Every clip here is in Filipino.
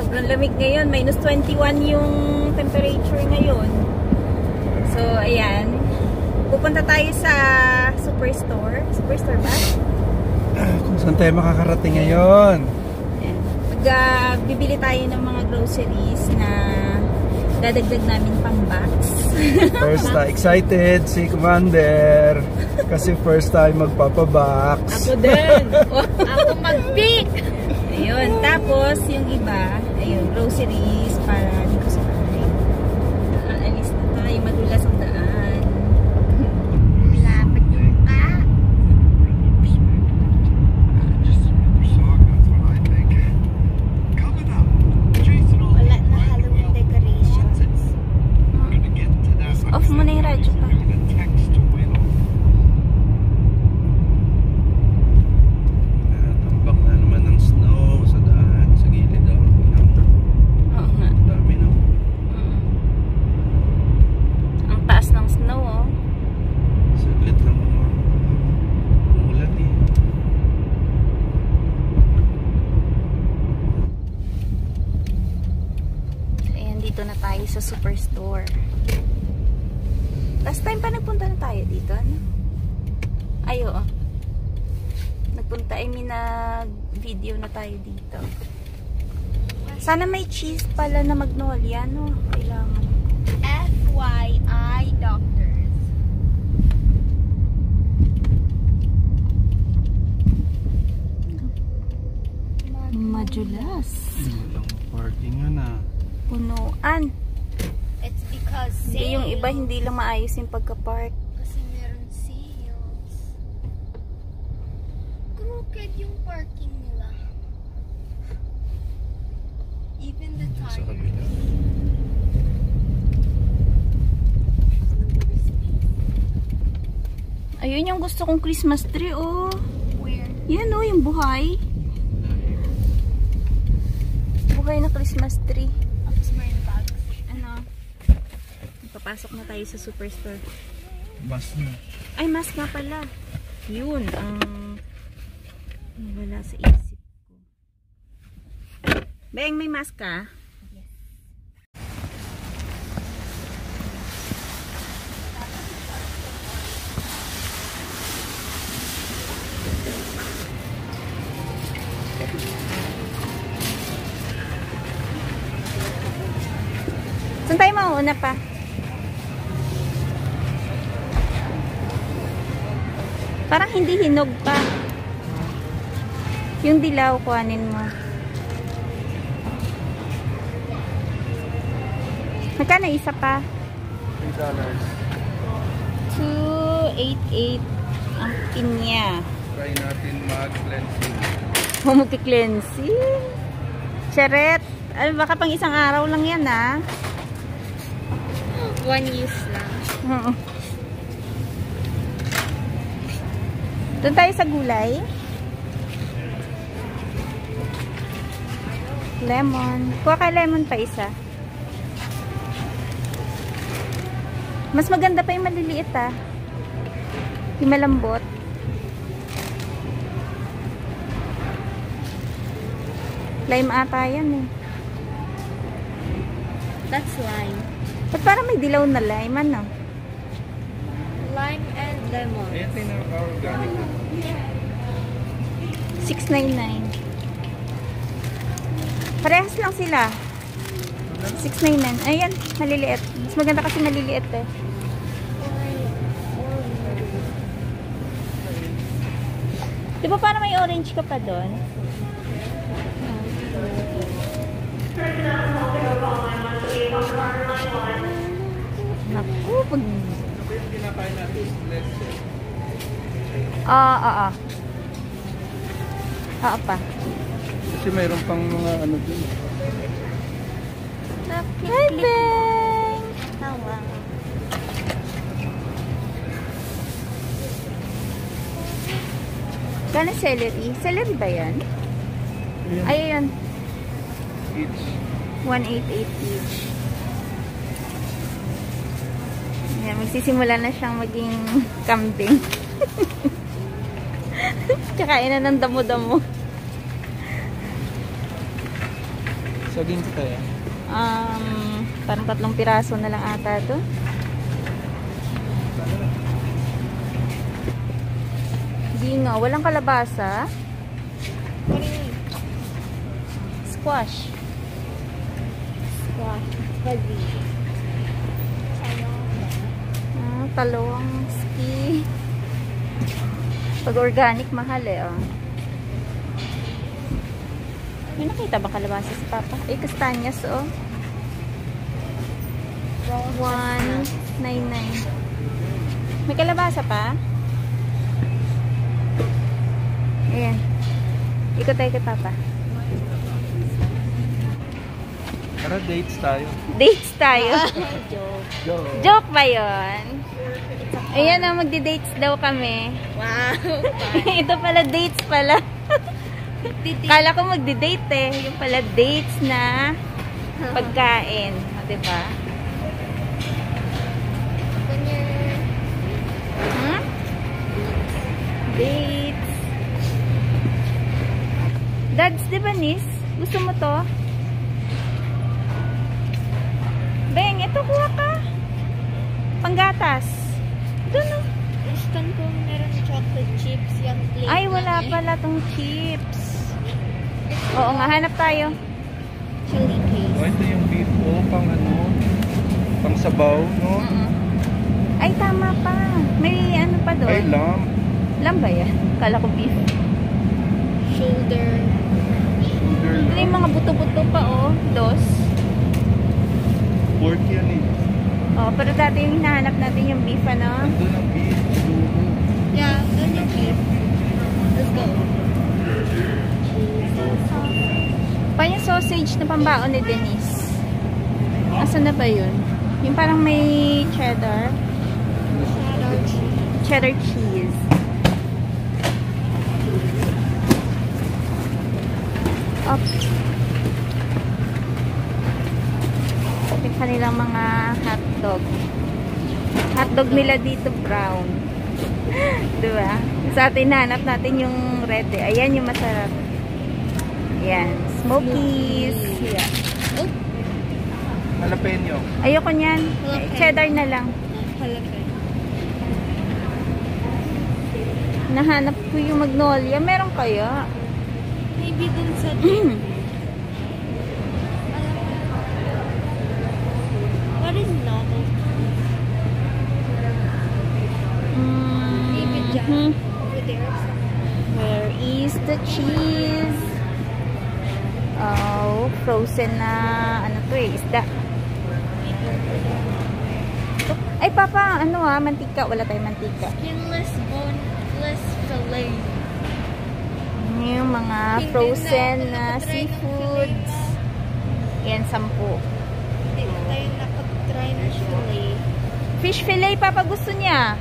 Sobrang lamig ngayon. -21 yung temperature ngayon. So, ayan. Pupunta tayo sa Superstore. Superstore ba? Kung saan tayo makakarating ngayon. Bibili tayo ng mga groceries na dadagdag namin pang box. First time, excited si Commander. Kasi first time magpapabox. Ako din. Ako mag-pick. Ayun. Tapos, yung iba, ayun, groceries para dito sa bahay. Alis na tayo. Madulas ang daan. Lapit yung ka. Wala na Halloween decorations. Off mo na yung radyo pa. Natambak na naman ng snow sa daan, sa gilid daw. Oo nga. Dami na. Ang taas ng snow, oh. Saglit lang umulan eh. Ayan, dito na tayo sa Superstore. Last time pa nagpunta na tayo dito, ano? Ay, oo. Nagpunta, nag-video na tayo dito. Sana may cheese pala na Magnolia, no? Kailangan. FYI doctors. Madulas. Walang parking nga na. Punuan. It's because Hindi, yung iba hindi lang maayos yung pagka-park. Kasi meron sales. Crooked yung parking nila. Even the Sa tires. kabila. Ayun yung gusto kong Christmas tree, oh. Where? Yan, oh, yung buhay. Buhay na Christmas tree. Tapos meron bags. Ano? Papasok na tayo sa Superstore. Bus na. Ay, mask nga pala. Yun, ang wala sa isip ko. Beng, may mask ka? Yes. Saan tayo mauuna pa? Parang hindi hinog pa. Yung dilaw, kuhanin mo. Magkano isa pa? $3. 288 ang pinya. Try natin mag-cleansing. Multi-cleansing. Charet. Ay, baka pang isang araw lang yan, ha? One use lang. Oo. Doon tayo sa gulay. Lemon. Kuha ka lemon pa isa. Mas maganda pa yung maliliit, ah. Yung malambot. Lime ata yan, eh. That's lime. Ba't parang may dilaw na lime, ano? Lime and lemon. Ayan tayo na organic na. $6.99. Parehas lang sila. $6.99. Ayan, maliliit. Mas maganda kasi maliliit, eh. Di ba parang may orange ka pa doon? Naku, pag... Ano yung kinakain natin? Oo. Oo pa. Kasi mayroon pang mga ano dun. Hi, Beng! Tawa. Gano'n celery? Celery ba yan? Ayan. Ay, yun. Each. 188 each. Ayan, magsisimula na siyang maging kambing. Kakain na ng damo-damo. Saging ko tayo. Parang 3 piraso na lang ata to. Hindi nga, walang kalabasa. What do you mean? Squash. Squash. Fuzzy. Talong, ski. Pag organic, mahal eh. Oh. May nakita ba kalabasa si Papa? Ay, kastanyas oh. 199. May kalabasa pa? Ayan. Ikot tayo kay Papa. Tara, dates tayo. Dates tayo. Go. Joke ba yun? Ayan o, magdi-dates daw kami. Wow. Ito pala, dates pala. Kala ko magdi-date eh. Yung pala, dates na pagkain. O, diba? Hmm? Dates. Dads, diba, Nis? Gusto mo to? Beng, ito kuha ka. Panggatas. Doon o. Gusto ko meron chocolate chips yung plate. Ay, wala pala tong chips. Oo nga, hanap tayo. Chili case. Oh, ito yung beef po, pang ano, pang sabaw, no? Ay, tama pa. May ano pa doon. Ay, lamb. Lamb ba yan? Kala ko beef. Shoulder. Shoulder Ito yung lamb. mga buto-buto pa, oh. Dos. Pork yan eh. Oh, pero dati yung hinahanap natin yung beef, ano? Nandun ang beef. Yeah, doon yung beef. Let's go. Pa yung sausage na pambaon ni Denise. Asan na ba yun? Yung parang may cheddar. Cheddar cheese. Cheddar cheese. Up. Yung kanilang mga hotdog. Hotdog nila dito brown. Diba? Sa atin hanap natin yung red eh. Ayan yung masarap. Ayan. Smokies. Yeah. Oh, Jalapeno. Ayoko niyan. Jalapeno. Cheddar na lang. jalapeno. Nahanap ko yung magnolia. Meron kaya? Maybe dun sa What is novel? Maybe jam over there. Where is the cheese? Oh, frozen na ano to eh, isda. Ay, Papa, ano mantika. Wala tayong mantika. Skinless, boneless fillet. Yung mga Hindi frozen na ako na nakatry ng seafoods. Yan, 10. Hindi na tayo nakatry ng fillet. Fish fillet, Papa, gusto niya.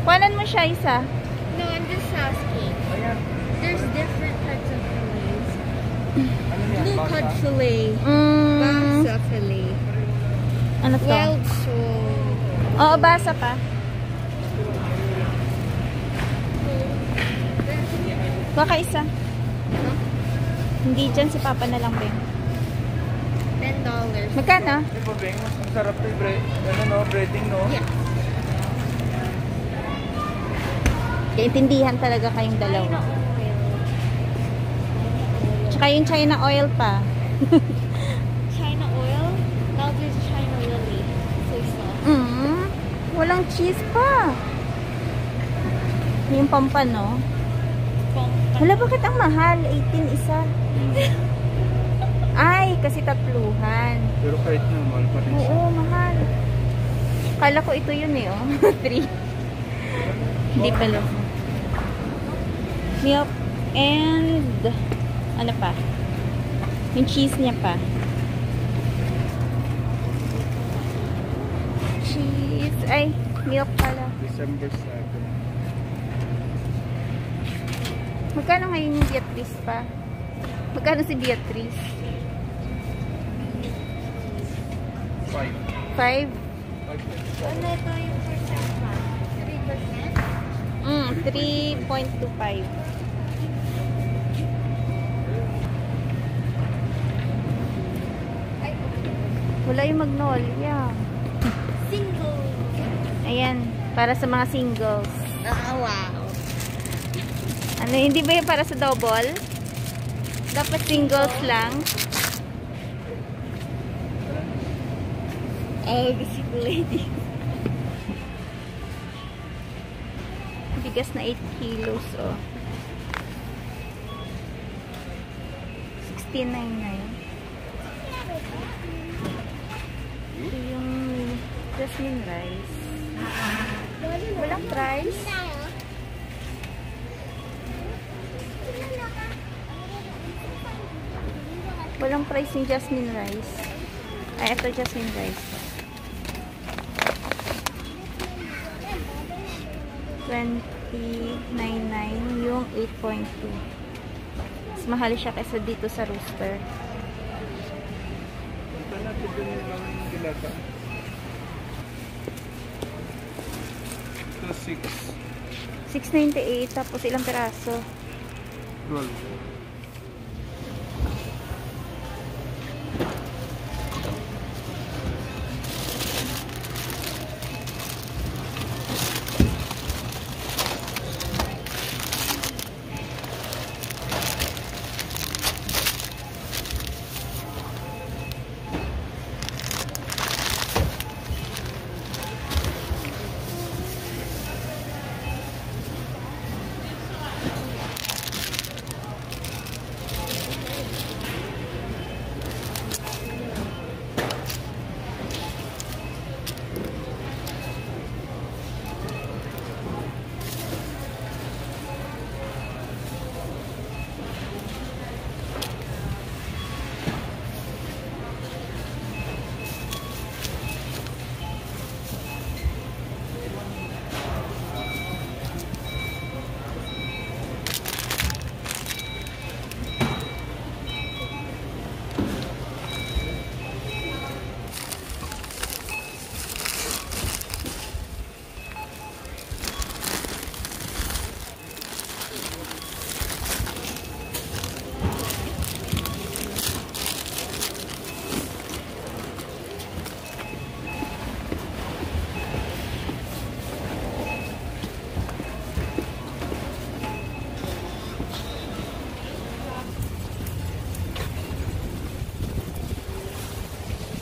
Kuhanan mo siya isa. No, I'm just asking. Ayan. There's different types of fillets. Ano yan? Blue cod Basa? fillet. Basa fillet. Ano to? Wild soul. Oo, basa pa. Kuha ka isa. No? Hindi dyan, si Papa na lang, Beng. $10. Magkano? Di ba, Beng? Mas masarap to yung bread. Ano, no? Breading, no? Yeah. Kaintindihan talaga kayong China dalawa. oil. Tsaka yung China oil pa. China oil? Now there's China lily. Soy sauce. Walang cheese pa. Yung pampano. Hala, bakit ang mahal? 18 isa. Ay, kasi tatluhan. Pero kahit naman, pa rin siya. Oo, mahal. Kala ko ito yun eh, oh. 3. Hindi pala. Milk and ano pa? Yung cheese niya pa. Cheese. Ay, milk pala. December 7. Magkano ngayon yung Beatrice pa? Magkano si Beatrice? 5. 5? Ano ito yung percent pa? 3%? 3.25. Wala yung magnolia. Single. Ayan, para sa mga singles. Wow. Ano, hindi ba yung para sa double? Dapat singles lang. Oh, single lady. Bigas na 8 kilos, oh. 16.99. Ito yung jasmine rice. Walang price. Walang price yung jasmine rice. Ay, ito jasmine rice. 20.99 yung 8.2. Mas mahal siya kaysa dito sa Rooster. Punta natin dun ng dilata. Ito 6.98 tapos ilang piraso? 12.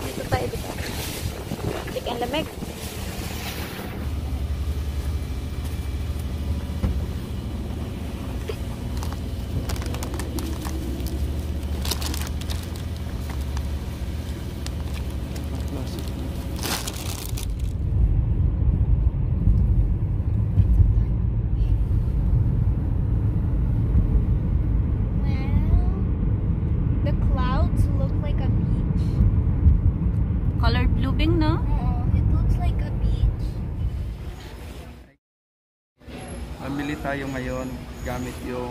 Dito tayo, dito. Tik ang lamig. The clouds look like a beach. Colored blue bing, no? Oh, it looks like a beach. Mamili tayo ngayon gamit yung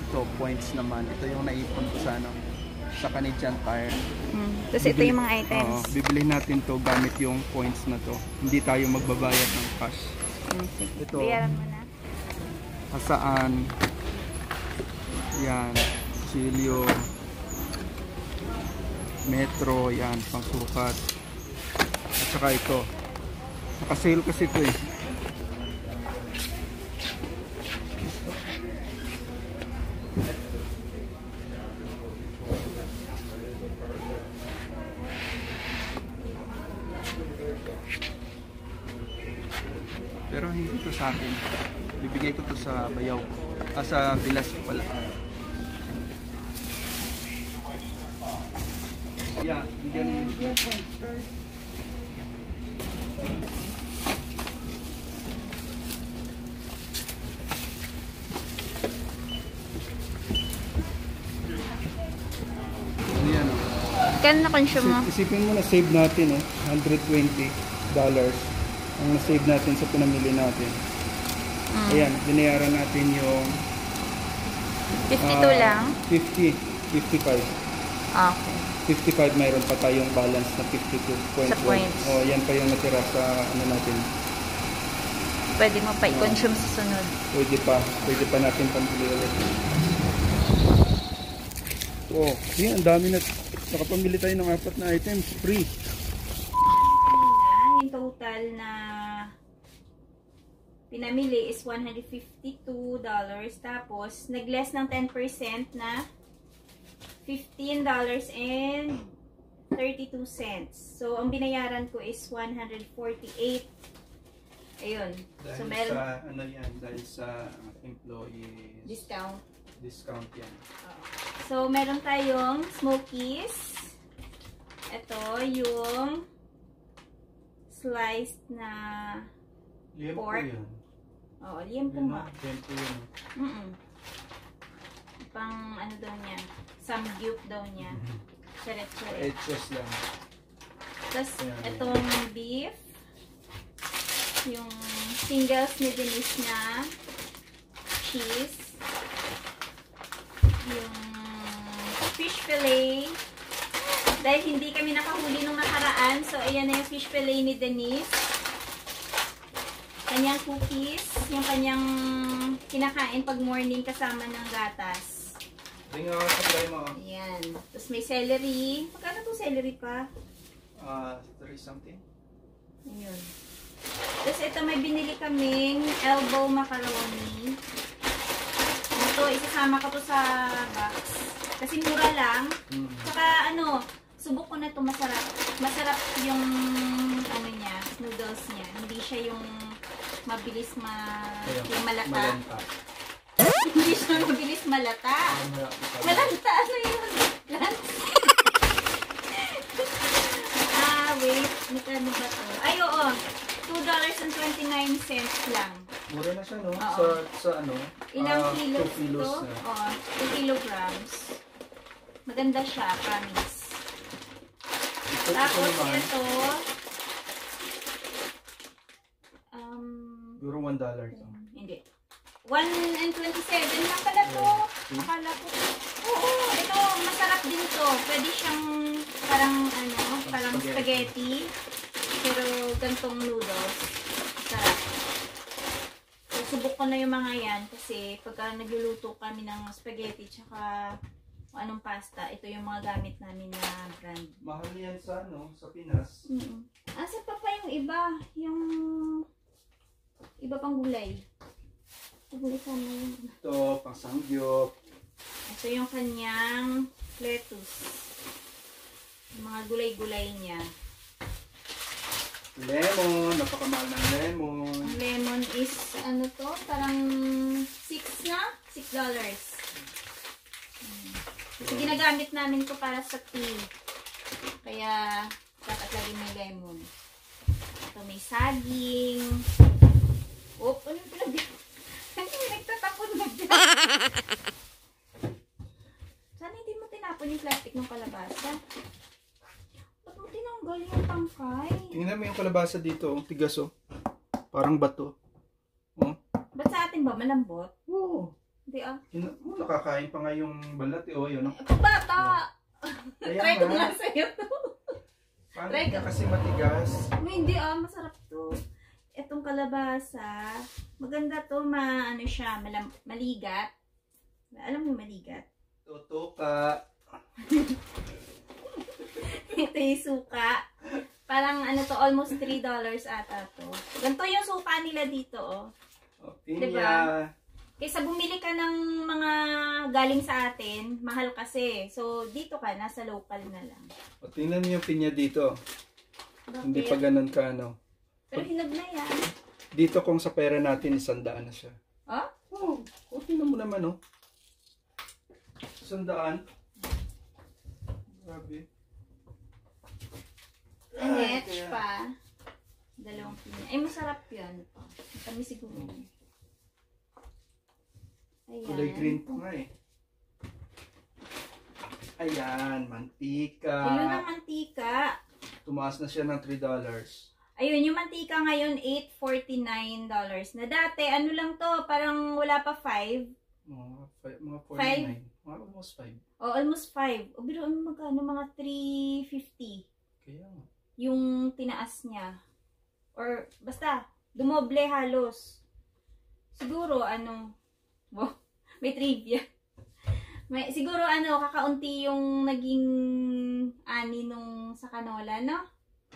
ito, points naman. Ito yung naipon ko sa ano, sa Canadian Tire. Tapos ito yung mga items. Oo, bibili natin to gamit yung points na to. Hindi tayo magbabayad ng cash. Sige. Ito. Bayaran mo na. Asaan? Yan. Silyo. Metro. Yan. Pangsukat. At saka ito. Nakasale kasi ito eh. Pero hindi to sa akin. Bibigay ko to sa bayaw. Sa bilas ko pala. Yeah, bigyan mo. Ano yan? Kailan na-consume mo? Isipin mo na save natin $120 ang na-save natin sa pinamili natin. Ayan, binayaran natin yung 52 lang? 50, 55. Okay. 55 mayroon pa tayong balance na 52.1. Sa points. O, yan pa yung natira sa ano natin. Pwede mo pa i-consume sa sunod. Pwede pa natin pambili ulit. Oh, yan, ang dami na. Nakapamili tayo ng 4 na items, free. Kanina, yung total na pinamili is $152. Tapos, nag-less ng 10% na $15.32. So, ang binayaran ko is $148. Ayun. Dahil So, meron sa, ano yan, dahil sa employees discount. discount yan. So, meron tayong smokies. Ito, yung sliced na Liempo pork. yan. Oo, liempo Yun nga. na, liempo yun. Pang ano daw niya, samgyup daw niya. Charet-charet. Etchos lang. Tapos, Ayan. itong beef. Yung singles ni Denise na cheese. Yung fish fillet. Dahil hindi kami nakahuli nung nakaraan, so ayan na yung fish fillet ni Denise. Kanyang cookies, yung kanyang kinakain pag morning kasama ng gatas. Tingnan ko sa try mo. Ayan. Tapos may celery. Magkano to celery pa? 3 something. Ayun. Tapos ito may binili kaming elbow macaroni. Ito, isasama ko to sa box. Kasi mura lang. Saka ano, subok ko na to, masarap. Masarap yung ano niya, noodles niya. Hindi siya yung mabilis yung malata. Malanta. Hindi siya mabilis malata. Malanta, ano yun? Wait. Magkano ba to? Ay, oo. $2.29 lang. Mura na siya, no? Oo. Sa ano? Ilang 2 kilos kilos ito? na. Oo, 2 kilograms. Maganda siya, promise. Tapos naman, ito, siguro $1 to. hindi. 1.27 lang pala to. Akala ko. Oo, ito, masarap din to. Pwede siyang parang ano, parang spaghetti. Pero gantong noodles. Sarap. So, subok ko na yung mga yan kasi pagka nagluluto kami ng spaghetti tsaka anong pasta, ito yung mga gamit namin na brand. Mahal yan sa ano, sa Pinas. Asa pa pa yung iba? Yung iba pang gulay. Gulay ka mo yun. Ito, pang samgyup. Ito yung kanyang lettuce. Yung mga gulay-gulay niya. Lemon, napakamahal ng lemon. Ang lemon is, ano to? Parang $6 na? $6. Kasi ginagamit namin to para sa tea. Kaya, dapat lagi may lemon. Ito may saging. Oop, ano yung pinag- nagtatapon mo dyan. Sana hindi mo tinapon yung plastic ng kalabasa. Ba't mo tinanggal yung tangkay? Tingnan mo yung kalabasa dito, oh. Tigas, oh. Parang bato. Oh. Ba't sa atin ba malambot? Oo. Hindi ah. Nakakain pa nga yung balat, eh. Oh, yun, oh. Bata! Kaya Try ko nga. nga sa'yo to. Paano Try ka ko. kasi matigas? Hindi ah, masarap to. Itong kalabasa, maganda to, ano siya, maligat. Alam mo yung maligat? Tutuka. Ito yung suka. Parang ano to, almost $3 ata to. Ganito yung suka nila dito, oh. O, pinya. Diba? Kaysa bumili ka ng mga galing sa atin, mahal kasi. So, dito ka, nasa local na lang. O, tingnan mo yung pinya dito. Bakit? Hindi pa ganun ka, ano. Pero hinog na yan. Dito kung sa pera natin, 100 na siya. Oh? Oo. Oh, tingnan mo naman, oh. 100. Grabe. Anetch pa. Dalawang pinya. Ay, masarap yan. Kami siguro. Ayan. Kulay green pa nga, eh. Ayan, mantika. Kilo ng mantika. Tumaas na siya ng $3. Ayun, yung mantika ngayon, $8.49 na. Dati, ano lang to, parang wala pa 5. Mga 49. Five? Mga almost 5. O, almost 5. O, biruan mo magkano, mga 350. Kaya nga. Yung tinaas niya. Or, basta, dumoble halos. Siguro, ano, wow, may trivia. May, siguro ano, kakaunti yung naging ani nung sa canola, no?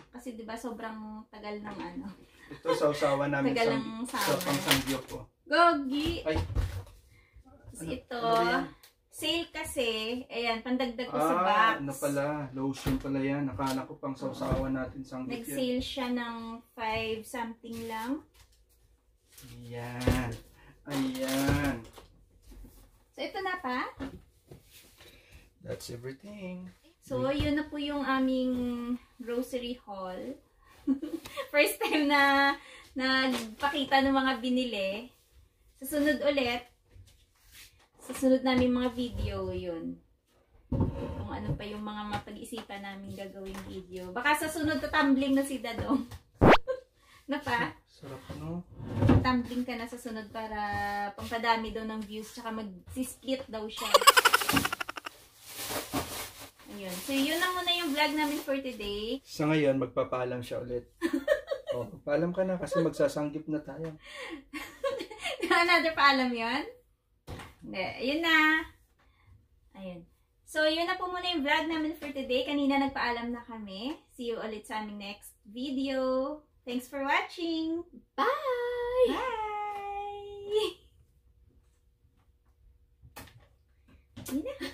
Kasi 'di ba sobrang tagal ng ano. Ito sausawan namin Tagal ng sa sawa. pangsangyup po. Gogi! Ay. Tapos Ano- ito, ano ba yan? sale kasi, ayan, pandagdag ko sa box. Ano pala, lotion pala yan. Akala ko pang sausawan natin sanggip yan. Nag-sale siya ng 5 something lang. Ayan. Ayan. So, ito na pa. That's everything. So, yun na po yung aming grocery haul. First time na nagpakita ng mga binili. Sa sunod ulit, sa sunod namin mga video, yun. Kung ano pa yung mga mapag-isipan namin gagawing video. Baka sa sunod tumbling na si Dadong. Na pa? Sarap, no? Tumbling ka na sa sunod para pampadami daw ng views tsaka mag-split daw siya. Ayun. So, yun na muna yung vlog namin for today. Sa ngayon, magpapaalam siya ulit. Oh, paalam ka na kasi magsasanggip na tayo. Another paalam yun? Hindi. Ayun na. Ayun. So, yun na po muna yung vlog namin for today. Kanina nagpaalam na kami. See you ulit sa aming next video. Thanks for watching. Bye! Bye! Yun na.